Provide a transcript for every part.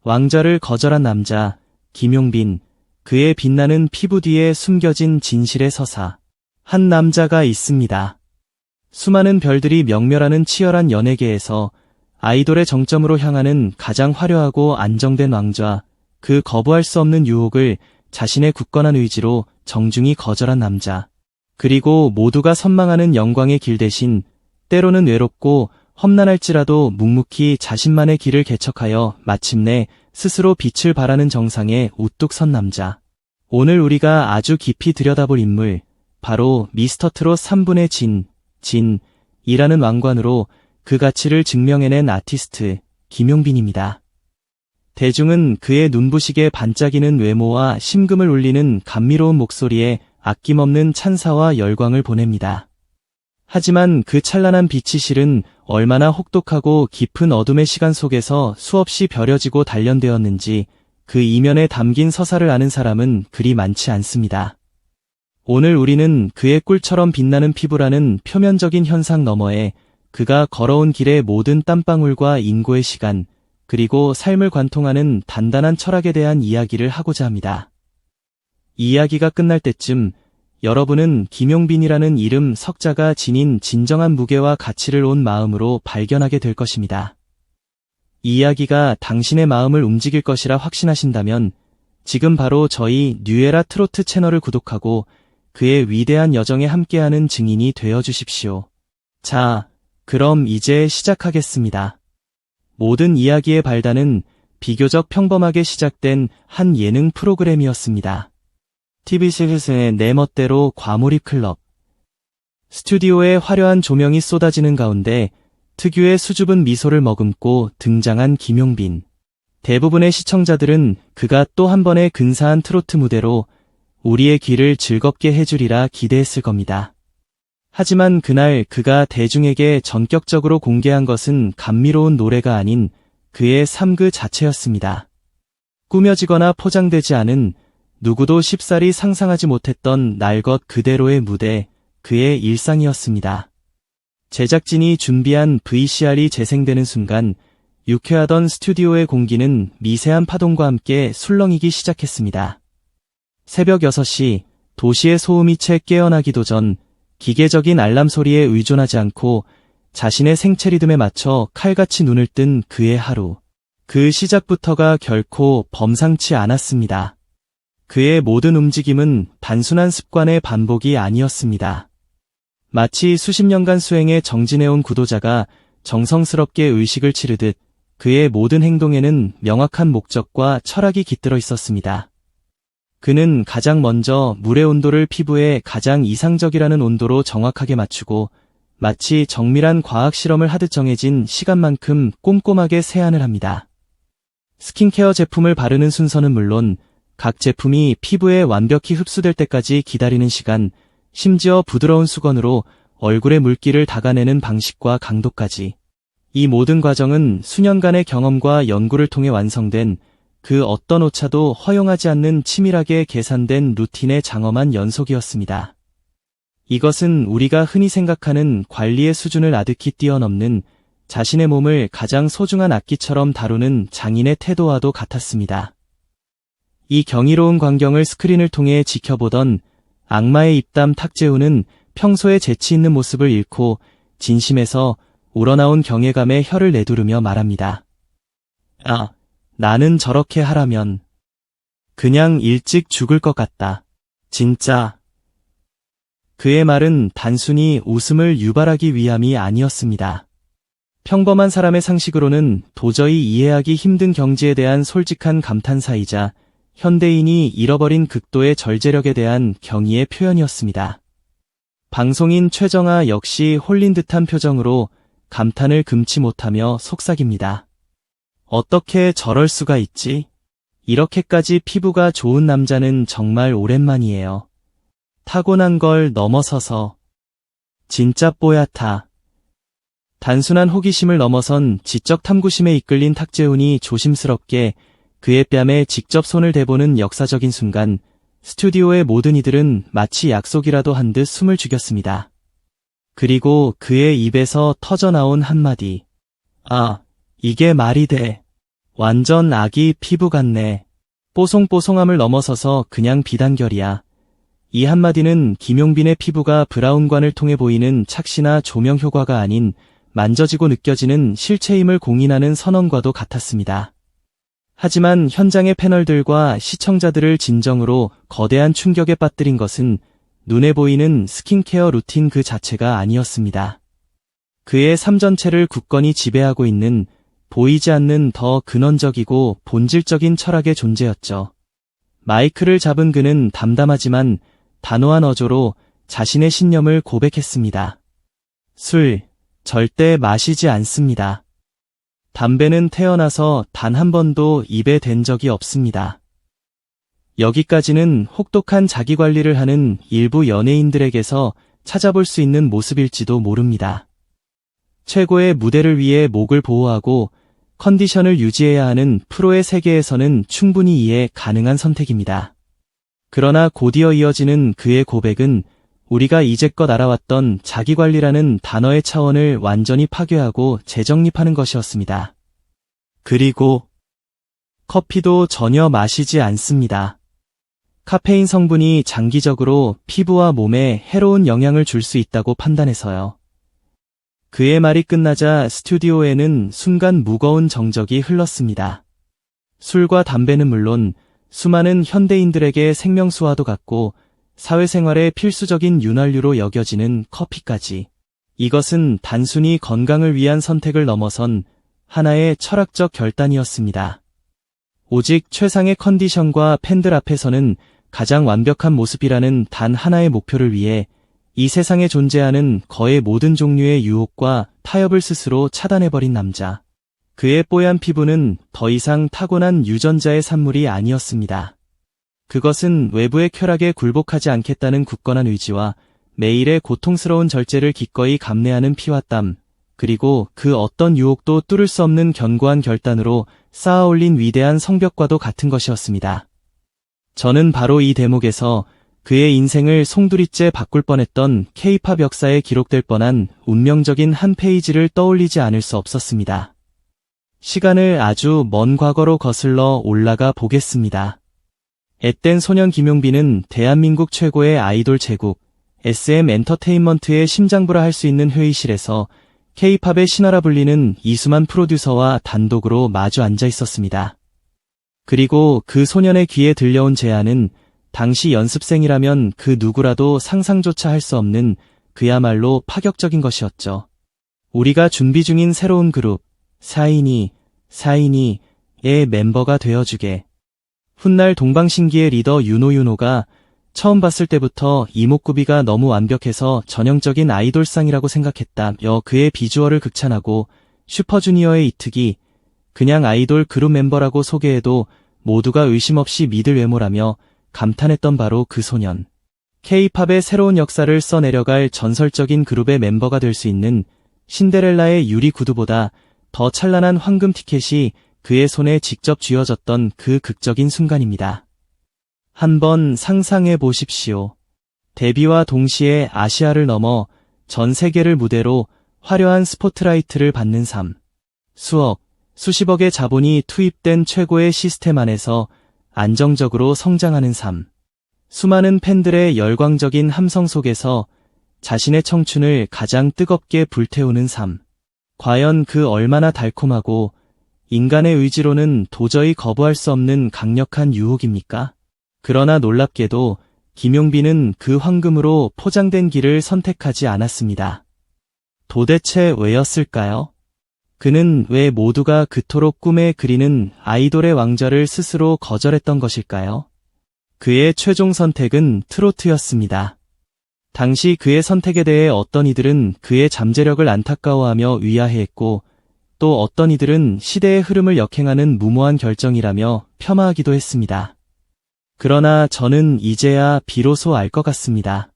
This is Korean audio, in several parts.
왕좌를 거절한 남자, 김용빈, 그의 빛나는 피부 뒤에 숨겨진 진실의 서사. 한 남자가 있습니다. 수많은 별들이 명멸하는 치열한 연예계에서 아이돌의 정점으로 향하는 가장 화려하고 안정된 왕좌, 그 거부할 수 없는 유혹을 자신의 굳건한 의지로 정중히 거절한 남자. 그리고 모두가 선망하는 영광의 길 대신 때로는 외롭고 험난할지라도 묵묵히 자신만의 길을 개척하여 마침내 스스로 빛을 발하는 정상에 우뚝 선 남자. 오늘 우리가 아주 깊이 들여다볼 인물, 바로 미스터 트롯 3분의 진이라는 왕관으로 그 가치를 증명해낸 아티스트 김용빈입니다. 대중은 그의 눈부시게 반짝이는 외모와 심금을 울리는 감미로운 목소리에 아낌없는 찬사와 열광을 보냅니다. 하지만 그 찬란한 빛이 실은 얼마나 혹독하고 깊은 어둠의 시간 속에서 수없이 벼려지고 단련되었는지 그 이면에 담긴 서사를 아는 사람은 그리 많지 않습니다. 오늘 우리는 그의 꿀처럼 빛나는 피부라는 표면적인 현상 너머에 그가 걸어온 길의 모든 땀방울과 인고의 시간, 그리고 삶을 관통하는 단단한 철학에 대한 이야기를 하고자 합니다. 이 이야기가 끝날 때쯤 여러분은 김용빈이라는 이름 석자가 지닌 진정한 무게와 가치를 온 마음으로 발견하게 될 것입니다. 이 이야기가 당신의 마음을 움직일 것이라 확신하신다면 지금 바로 저희 뉴에라 트로트 채널을 구독하고 그의 위대한 여정에 함께하는 증인이 되어 주십시오. 자, 그럼 이제 시작하겠습니다. 모든 이야기의 발단은 비교적 평범하게 시작된 한 예능 프로그램이었습니다. TV6의 내 멋대로 과몰입 클럽. 스튜디오에 화려한 조명이 쏟아지는 가운데 특유의 수줍은 미소를 머금고 등장한 김용빈. 대부분의 시청자들은 그가 또 한 번의 근사한 트로트 무대로 우리의 귀를 즐겁게 해주리라 기대했을 겁니다. 하지만 그날 그가 대중에게 전격적으로 공개한 것은 감미로운 노래가 아닌 그의 삶 그 자체였습니다. 꾸며지거나 포장되지 않은 누구도 쉽사리 상상하지 못했던 날 것 그대로의 무대, 그의 일상이었습니다. 제작진이 준비한 VCR이 재생되는 순간 유쾌하던 스튜디오의 공기는 미세한 파동과 함께 술렁이기 시작했습니다. 새벽 6시, 도시의 소음이 채 깨어나기도 전 기계적인 알람 소리에 의존하지 않고 자신의 생체 리듬에 맞춰 칼같이 눈을 뜬 그의 하루. 그 시작부터가 결코 범상치 않았습니다. 그의 모든 움직임은 단순한 습관의 반복이 아니었습니다. 마치 수십 년간 수행에 정진해온 구도자가 정성스럽게 의식을 치르듯 그의 모든 행동에는 명확한 목적과 철학이 깃들어 있었습니다. 그는 가장 먼저 물의 온도를 피부에 가장 이상적이라는 온도로 정확하게 맞추고 마치 정밀한 과학 실험을 하듯 정해진 시간만큼 꼼꼼하게 세안을 합니다. 스킨케어 제품을 바르는 순서는 물론 각 제품이 피부에 완벽히 흡수될 때까지 기다리는 시간, 심지어 부드러운 수건으로 얼굴의 물기를 닦아내는 방식과 강도까지. 이 모든 과정은 수년간의 경험과 연구를 통해 완성된 그 어떤 오차도 허용하지 않는 치밀하게 계산된 루틴의 장엄한 연속이었습니다. 이것은 우리가 흔히 생각하는 관리의 수준을 아득히 뛰어넘는 자신의 몸을 가장 소중한 악기처럼 다루는 장인의 태도와도 같았습니다. 이 경이로운 광경을 스크린을 통해 지켜보던 악마의 입담 탁재훈은 평소의 재치 있는 모습을 잃고 진심에서 우러나온 경외감에 혀를 내두르며 말합니다. 나는 저렇게 하라면 그냥 일찍 죽을 것 같다. 진짜. 그의 말은 단순히 웃음을 유발하기 위함이 아니었습니다. 평범한 사람의 상식으로는 도저히 이해하기 힘든 경지에 대한 솔직한 감탄사이자 현대인이 잃어버린 극도의 절제력에 대한 경의의 표현이었습니다. 방송인 최정아 역시 홀린 듯한 표정으로 감탄을 금치 못하며 속삭입니다. 어떻게 저럴 수가 있지? 이렇게까지 피부가 좋은 남자는 정말 오랜만이에요. 타고난 걸 넘어서서. 진짜 뽀얗다. 단순한 호기심을 넘어선 지적 탐구심에 이끌린 탁재훈이 조심스럽게 그의 뺨에 직접 손을 대보는 역사적인 순간, 스튜디오의 모든 이들은 마치 약속이라도 한 듯 숨을 죽였습니다. 그리고 그의 입에서 터져나온 한마디. 이게 말이 돼. 완전 아기 피부 같네. 뽀송뽀송함을 넘어서서 그냥 비단결이야. 이 한마디는 김용빈의 피부가 브라운관을 통해 보이는 착시나 조명 효과가 아닌 만져지고 느껴지는 실체임을 공인하는 선언과도 같았습니다. 하지만 현장의 패널들과 시청자들을 진정으로 거대한 충격에 빠뜨린 것은 눈에 보이는 스킨케어 루틴 그 자체가 아니었습니다. 그의 삶 전체를 굳건히 지배하고 있는 보이지 않는 더 근원적이고 본질적인 철학의 존재였죠. 마이크를 잡은 그는 담담하지만 단호한 어조로 자신의 신념을 고백했습니다. 술, 절대 마시지 않습니다. 담배는 태어나서 단 한 번도 입에 댄 적이 없습니다. 여기까지는 혹독한 자기관리를 하는 일부 연예인들에게서 찾아볼 수 있는 모습일지도 모릅니다. 최고의 무대를 위해 목을 보호하고 컨디션을 유지해야 하는 프로의 세계에서는 충분히 이해 가능한 선택입니다. 그러나 곧이어 이어지는 그의 고백은 우리가 이제껏 알아왔던 자기관리라는 단어의 차원을 완전히 파괴하고 재정립하는 것이었습니다. 그리고 커피도 전혀 마시지 않습니다. 카페인 성분이 장기적으로 피부와 몸에 해로운 영향을 줄 수 있다고 판단해서요. 그의 말이 끝나자 스튜디오에는 순간 무거운 정적이 흘렀습니다. 술과 담배는 물론 수많은 현대인들에게 생명수와도 같고 사회생활의 필수적인 윤활유로 여겨지는 커피까지. 이것은 단순히 건강을 위한 선택을 넘어선 하나의 철학적 결단이었습니다. 오직 최상의 컨디션과 팬들 앞에서는 가장 완벽한 모습이라는 단 하나의 목표를 위해 이 세상에 존재하는 거의 모든 종류의 유혹과 타협을 스스로 차단해버린 남자. 그의 뽀얀 피부는 더 이상 타고난 유전자의 산물이 아니었습니다. 그것은 외부의 쾌락에 굴복하지 않겠다는 굳건한 의지와 매일의 고통스러운 절제를 기꺼이 감내하는 피와 땀, 그리고 그 어떤 유혹도 뚫을 수 없는 견고한 결단으로 쌓아올린 위대한 성벽과도 같은 것이었습니다. 저는 바로 이 대목에서 그의 인생을 송두리째 바꿀 뻔했던 K-팝 역사에 기록될 뻔한 운명적인 한 페이지를 떠올리지 않을 수 없었습니다. 시간을 아주 먼 과거로 거슬러 올라가 보겠습니다. 앳된 소년 김용빈은 대한민국 최고의 아이돌 제국 SM 엔터테인먼트의 심장부라 할 수 있는 회의실에서 K-팝의 신화라 불리는 이수만 프로듀서와 단독으로 마주 앉아 있었습니다. 그리고 그 소년의 귀에 들려온 제안은 당시 연습생이라면 그 누구라도 상상조차 할 수 없는 그야말로 파격적인 것이었죠. 우리가 준비 중인 새로운 그룹 사이니의 멤버가 되어주게. 훗날 동방신기의 리더 윤호가 처음 봤을 때부터 이목구비가 너무 완벽해서 전형적인 아이돌상이라고 생각했다며 그의 비주얼을 극찬하고 슈퍼주니어의 이특이 그냥 아이돌 그룹 멤버라고 소개해도 모두가 의심 없이 믿을 외모라며 감탄했던 바로 그 소년. K-팝의 새로운 역사를 써내려갈 전설적인 그룹의 멤버가 될 수 있는 신데렐라의 유리 구두보다 더 찬란한 황금 티켓이 그의 손에 직접 쥐어졌던 그 극적인 순간입니다. 한번 상상해 보십시오. 데뷔와 동시에 아시아를 넘어 전 세계를 무대로 화려한 스포트라이트를 받는 삶. 수십억의 자본이 투입된 최고의 시스템 안에서 안정적으로 성장하는 삶. 수많은 팬들의 열광적인 함성 속에서 자신의 청춘을 가장 뜨겁게 불태우는 삶. 과연 그 얼마나 달콤하고 인간의 의지로는 도저히 거부할 수 없는 강력한 유혹입니까? 그러나 놀랍게도 김용빈은 그 황금으로 포장된 길을 선택하지 않았습니다. 도대체 왜였을까요? 그는 왜 모두가 그토록 꿈에 그리는 아이돌의 왕좌를 스스로 거절했던 것일까요? 그의 최종 선택은 트로트였습니다. 당시 그의 선택에 대해 어떤 이들은 그의 잠재력을 안타까워하며 위화해했고 또 어떤 이들은 시대의 흐름을 역행하는 무모한 결정이라며 폄하하기도 했습니다. 그러나 저는 이제야 비로소 알 것 같습니다.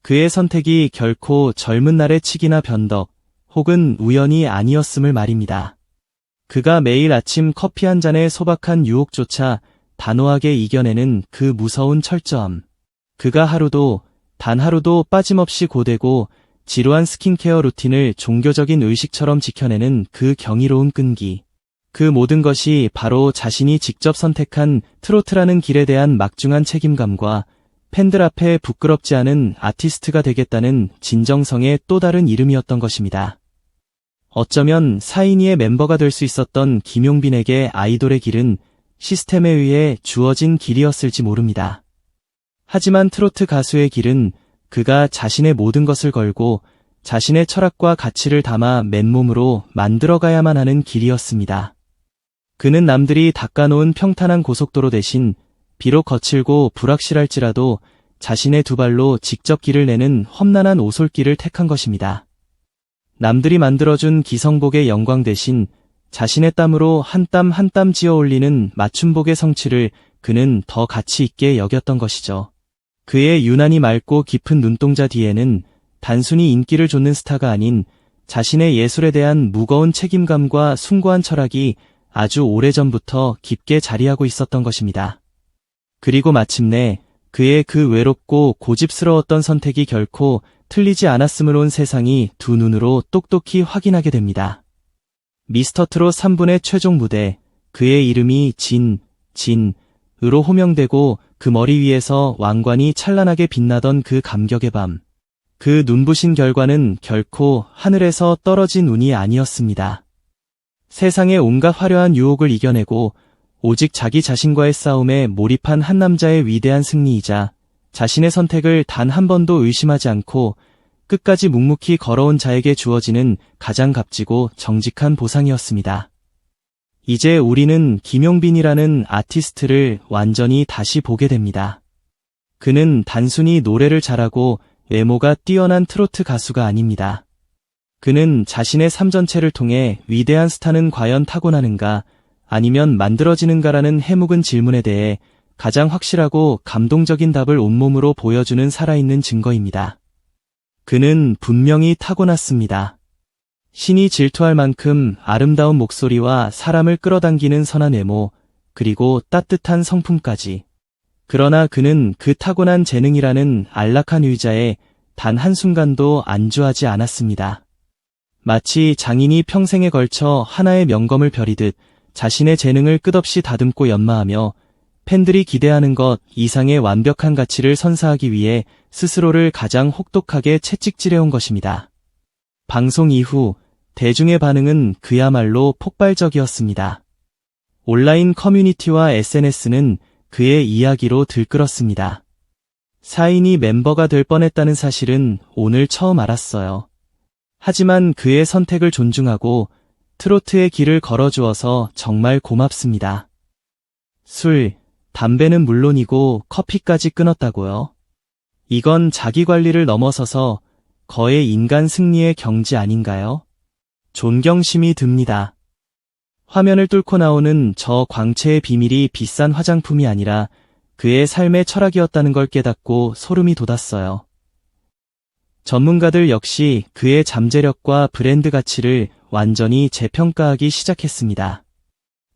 그의 선택이 결코 젊은 날의 치기나 변덕, 혹은 우연이 아니었음을 말입니다. 그가 매일 아침 커피 한 잔의 소박한 유혹조차 단호하게 이겨내는 그 무서운 철저함. 그가 단 하루도 빠짐없이 고되고 지루한 스킨케어 루틴을 종교적인 의식처럼 지켜내는 그 경이로운 끈기. 그 모든 것이 바로 자신이 직접 선택한 트로트라는 길에 대한 막중한 책임감과 팬들 앞에 부끄럽지 않은 아티스트가 되겠다는 진정성의 또 다른 이름이었던 것입니다. 어쩌면 사인이의 멤버가 될 수 있었던 김용빈에게 아이돌의 길은 시스템에 의해 주어진 길이었을지 모릅니다. 하지만 트로트 가수의 길은 그가 자신의 모든 것을 걸고 자신의 철학과 가치를 담아 맨몸으로 만들어가야만 하는 길이었습니다. 그는 남들이 닦아놓은 평탄한 고속도로 대신 비록 거칠고 불확실할지라도 자신의 두 발로 직접 길을 내는 험난한 오솔길을 택한 것입니다. 남들이 만들어준 기성복의 영광 대신 자신의 땀으로 한 땀 한 땀 지어 올리는 맞춤복의 성취를 그는 더 가치 있게 여겼던 것이죠. 그의 유난히 맑고 깊은 눈동자 뒤에는 단순히 인기를 좇는 스타가 아닌 자신의 예술에 대한 무거운 책임감과 숭고한 철학이 아주 오래전부터 깊게 자리하고 있었던 것입니다. 그리고 마침내 그의 그 외롭고 고집스러웠던 선택이 결코 틀리지 않았음을 온 세상이 두 눈으로 똑똑히 확인하게 됩니다. 미스터트롯 3분의 최종 무대, 그의 이름이 진으로 호명되고 그 머리 위에서 왕관이 찬란하게 빛나던 그 감격의 밤. 그 눈부신 결과는 결코 하늘에서 떨어진 운이 아니었습니다. 세상의 온갖 화려한 유혹을 이겨내고 오직 자기 자신과의 싸움에 몰입한 한 남자의 위대한 승리이자 자신의 선택을 단 한 번도 의심하지 않고 끝까지 묵묵히 걸어온 자에게 주어지는 가장 값지고 정직한 보상이었습니다. 이제 우리는 김용빈이라는 아티스트를 완전히 다시 보게 됩니다. 그는 단순히 노래를 잘하고 외모가 뛰어난 트로트 가수가 아닙니다. 그는 자신의 삶 전체를 통해 위대한 스타는 과연 타고나는가 아니면 만들어지는가라는 해묵은 질문에 대해 가장 확실하고 감동적인 답을 온몸으로 보여주는 살아있는 증거입니다. 그는 분명히 타고났습니다. 신이 질투할 만큼 아름다운 목소리와 사람을 끌어당기는 선한 외모, 그리고 따뜻한 성품까지. 그러나 그는 그 타고난 재능이라는 안락한 의자에 단 한순간도 안주하지 않았습니다. 마치 장인이 평생에 걸쳐 하나의 명검을 벼리듯 자신의 재능을 끝없이 다듬고 연마하며 팬들이 기대하는 것 이상의 완벽한 가치를 선사하기 위해 스스로를 가장 혹독하게 채찍질해온 것입니다. 방송 이후 대중의 반응은 그야말로 폭발적이었습니다. 온라인 커뮤니티와 SNS는 그의 이야기로 들끓었습니다. 사인이 멤버가 될 뻔했다는 사실은 오늘 처음 알았어요. 하지만 그의 선택을 존중하고 트로트의 길을 걸어주어서 정말 고맙습니다. 술, 담배는 물론이고 커피까지 끊었다고요? 이건 자기관리를 넘어서서 거의 인간 승리의 경지 아닌가요? 존경심이 듭니다. 화면을 뚫고 나오는 저 광채의 비밀이 비싼 화장품이 아니라 그의 삶의 철학이었다는 걸 깨닫고 소름이 돋았어요. 전문가들 역시 그의 잠재력과 브랜드 가치를 완전히 재평가하기 시작했습니다.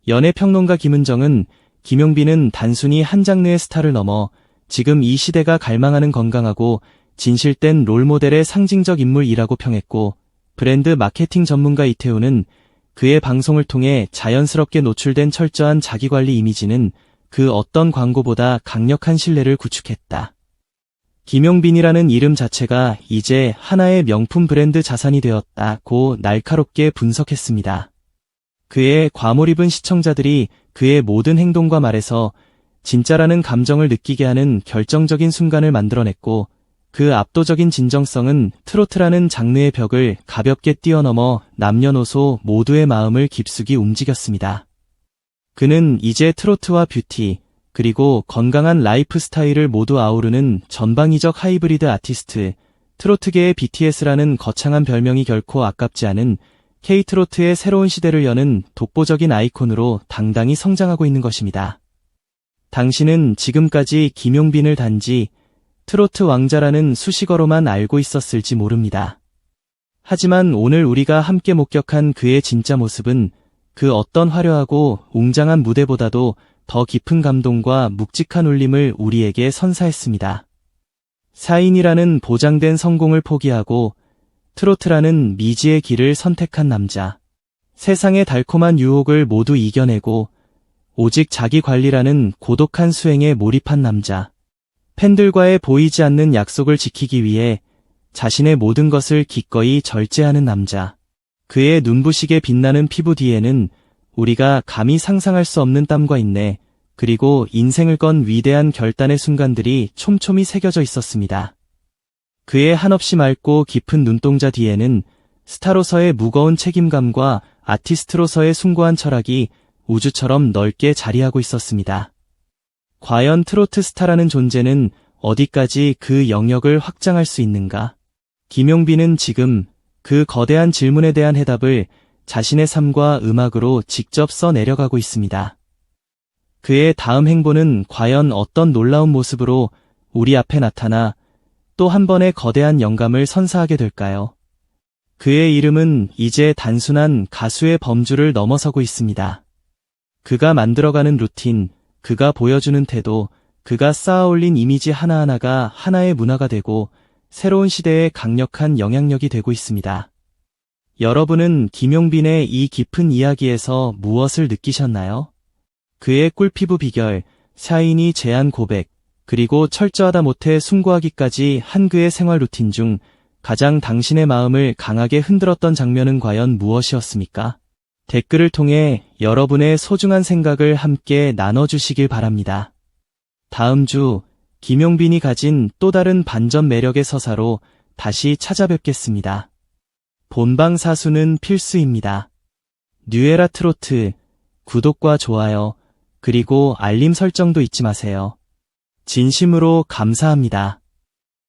연예평론가 김은정은 김용빈은 단순히 한 장르의 스타를 넘어 지금 이 시대가 갈망하는 건강하고 진실된 롤모델의 상징적 인물이라고 평했고, 브랜드 마케팅 전문가 이태우는 그의 방송을 통해 자연스럽게 노출된 철저한 자기관리 이미지는 그 어떤 광고보다 강력한 신뢰를 구축했다. 김용빈이라는 이름 자체가 이제 하나의 명품 브랜드 자산이 되었다고 날카롭게 분석했습니다. 그의 과몰입은 시청자들이 그의 모든 행동과 말에서 진짜라는 감정을 느끼게 하는 결정적인 순간을 만들어냈고, 그 압도적인 진정성은 트로트라는 장르의 벽을 가볍게 뛰어넘어 남녀노소 모두의 마음을 깊숙이 움직였습니다. 그는 이제 트로트와 뷰티, 그리고 건강한 라이프 스타일을 모두 아우르는 전방위적 하이브리드 아티스트, 트로트계의 BTS라는 거창한 별명이 결코 아깝지 않은 K-트로트의 새로운 시대를 여는 독보적인 아이콘으로 당당히 성장하고 있는 것입니다. 당신은 지금까지 김용빈을 단지 트로트 왕자라는 수식어로만 알고 있었을지 모릅니다. 하지만 오늘 우리가 함께 목격한 그의 진짜 모습은 그 어떤 화려하고 웅장한 무대보다도 더 깊은 감동과 묵직한 울림을 우리에게 선사했습니다. 사인이라는 보장된 성공을 포기하고 트로트라는 미지의 길을 선택한 남자. 세상의 달콤한 유혹을 모두 이겨내고 오직 자기 관리라는 고독한 수행에 몰입한 남자. 팬들과의 보이지 않는 약속을 지키기 위해 자신의 모든 것을 기꺼이 절제하는 남자. 그의 눈부시게 빛나는 피부 뒤에는 우리가 감히 상상할 수 없는 땀과 인내, 그리고 인생을 건 위대한 결단의 순간들이 촘촘히 새겨져 있었습니다. 그의 한없이 맑고 깊은 눈동자 뒤에는 스타로서의 무거운 책임감과 아티스트로서의 숭고한 철학이 우주처럼 넓게 자리하고 있었습니다. 과연 트로트 스타라는 존재는 어디까지 그 영역을 확장할 수 있는가? 김용빈은 지금 그 거대한 질문에 대한 해답을 자신의 삶과 음악으로 직접 써내려가고 있습니다. 그의 다음 행보는 과연 어떤 놀라운 모습으로 우리 앞에 나타나 또 한 번의 거대한 영감을 선사하게 될까요? 그의 이름은 이제 단순한 가수의 범주를 넘어서고 있습니다. 그가 만들어가는 루틴, 그가 보여주는 태도, 그가 쌓아올린 이미지 하나하나가 하나의 문화가 되고 새로운 시대에 강력한 영향력이 되고 있습니다. 여러분은 김용빈의 이 깊은 이야기에서 무엇을 느끼셨나요? 그의 꿀피부 비결, 샤이니 제한 고백, 그리고 철저하다 못해 숭고하기까지 한 그의 생활 루틴 중 가장 당신의 마음을 강하게 흔들었던 장면은 과연 무엇이었습니까? 댓글을 통해 여러분의 소중한 생각을 함께 나눠주시길 바랍니다. 다음 주 김용빈이 가진 또 다른 반전 매력의 서사로 다시 찾아뵙겠습니다. 본방사수는 필수입니다. 뉴에라 트로트, 구독과 좋아요, 그리고 알림 설정도 잊지 마세요. 진심으로 감사합니다.